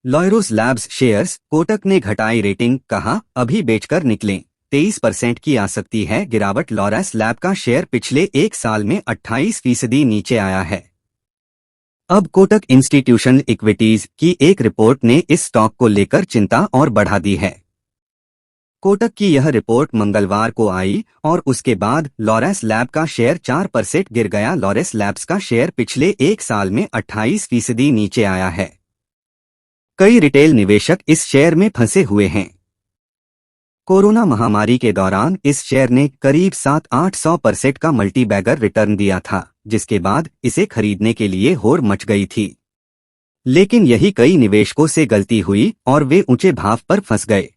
लॉयरोस labs shares, Kotak ने घटाई rating, कहा अभी बेचकर निकलें। 23% की आ सकती है गिरावट। लॉयरोस लैब का शेयर पिछले एक साल में 28% नीचे आया है। अब कोटक इंस्टीट्यूशनल इक्विटीज की एक रिपोर्ट ने इस स्टॉक को लेकर चिंता और बढ़ा दी है। कोटक की यह रिपोर्ट मंगलवार को आई और उसके बाद लॉयरोस लैब का शेयर 4% गिर गया। लॉयरोस लैब्स का शेयर पिछले एक साल में 28% नीचे आया है। कई रिटेल निवेशक इस शेयर में फंसे हुए हैं। कोरोना महामारी के दौरान इस शेयर ने करीब 700-800% का मल्टीबैगर रिटर्न दिया था, जिसके बाद इसे खरीदने के लिए होड़ मच गई थी। लेकिन यही कई निवेशकों से गलती हुई और वे ऊंचे भाव पर फंस गए।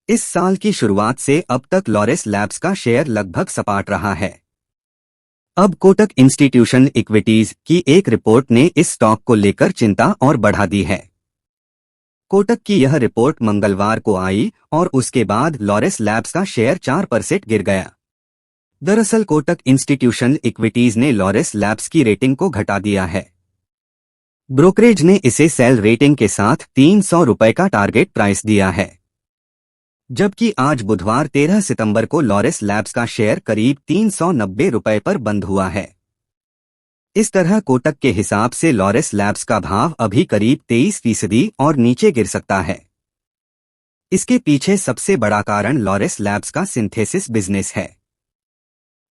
इस साल की शुरुआत से अब तक लॉयरोस लैब्स का शेयर लगभग सपाट रहा है। अब कोटक इंस्टीट्यूशनल इक्विटीज की एक रिपोर्ट ने इस स्टॉक को लेकर चिंता और बढ़ा दी है। कोटक की यह रिपोर्ट मंगलवार को आई और उसके बाद लॉयरोस लैब्स का शेयर 4% गिर गया। दरअसल कोटक इंस्टीट्यूशनल इक्विटीज ने लॉयरोस लैब्स की रेटिंग को घटा दिया है। ब्रोकरेज ने इसे सेल रेटिंग के साथ 300 रुपए का टारगेट प्राइस दिया है, जबकि आज बुधवार 13 सितंबर को लॉयरोस लैब्स का शेयर करीब 390 रुपए पर बंद हुआ है। इस तरह कोटक के हिसाब से लॉयरोस लैब्स का भाव अभी करीब 23% और नीचे गिर सकता है। इसके पीछे सबसे बड़ा कारण लॉयरोस लैब्स का सिंथेसिस बिजनेस है।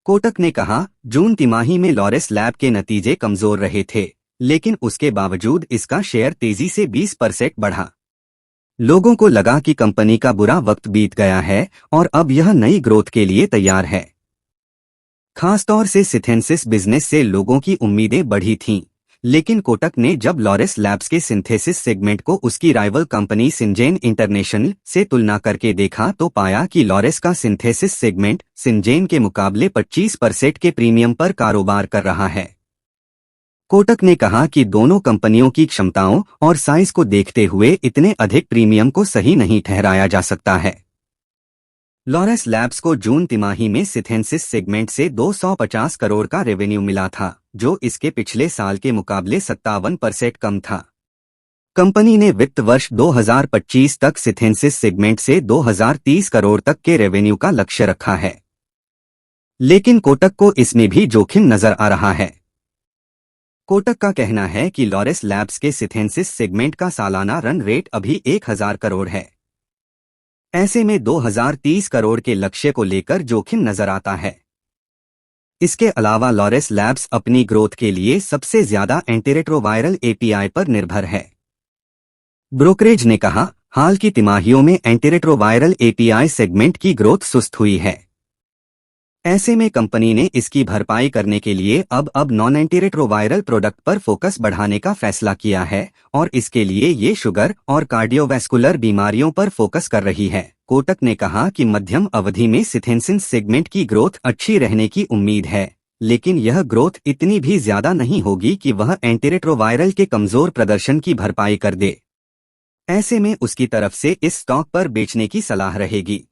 कोटक ने कहा, जून तिमाही में लॉयरोस लैब के नतीजे कमजोर रहे थे, लेकिन उसके बावजूद इसका शेयर तेजी से 20% बढ़ा। लोगों को लगा कि कंपनी का बुरा वक्त बीत गया है और अब यह नई ग्रोथ के लिए तैयार है। खासतौर से सिंथेसिस बिजनेस से लोगों की उम्मीदें बढ़ी थीं, लेकिन कोटक ने जब लॉयरोस लैब्स के सिंथेसिस सेगमेंट को उसकी राइवल कंपनी सिंजेन इंटरनेशनल से तुलना करके देखा तो पाया कि लॉयरोस का सिंथेसिस सेगमेंट सिंजेन के मुकाबले 25% के प्रीमियम पर कारोबार कर रहा है। कोटक ने कहा कि दोनों कंपनियों की क्षमताओं और साइज को देखते हुए इतने अधिक प्रीमियम को सही नहीं ठहराया जा सकता है। लॉयरोस लैब्स को जून तिमाही में सिंथेसिस सेगमेंट से 250 करोड़ का रेवेन्यू मिला था, जो इसके पिछले साल के मुकाबले 57% कम था। कंपनी ने वित्त वर्ष 2025 तक सिंथेसिस सेगमेंट से 2030 करोड़ तक के रेवेन्यू का लक्ष्य रखा है, लेकिन कोटक को इसमें भी जोखिम नजर आ रहा है। कोटक का कहना है कि लॉयरोस लैब्स के सिंथेसिस सेगमेंट का सालाना रन रेट अभी 1000 करोड़ है। ऐसे में 2030 करोड़ के लक्ष्य को लेकर जोखिम नजर आता है। इसके अलावा लॉयरोस लैब्स अपनी ग्रोथ के लिए सबसे ज्यादा एंटीरेट्रोवायरल एपीआई पर निर्भर है। ब्रोकरेज ने कहा, हाल की तिमाहियों में एंटीरेट्रोवायरल एपीआई सेगमेंट की ग्रोथ सुस्त हुई है। ऐसे में कंपनी ने इसकी भरपाई करने के लिए अब नॉन एंटीरेट्रोवायरल प्रोडक्ट पर फोकस बढ़ाने का फैसला किया है और इसके लिए ये शुगर और कार्डियोवैस्कुलर बीमारियों पर फोकस कर रही है। कोटक ने कहा कि मध्यम अवधि में सिंथेसिस सेगमेंट की ग्रोथ अच्छी रहने की उम्मीद है, लेकिन यह ग्रोथ इतनी भी ज्यादा नहीं होगी कि वह एंटीरेट्रोवायरल के कमजोर प्रदर्शन की भरपाई कर दे। ऐसे में उसकी तरफ से इस स्टॉक पर बेचने की सलाह रहेगी।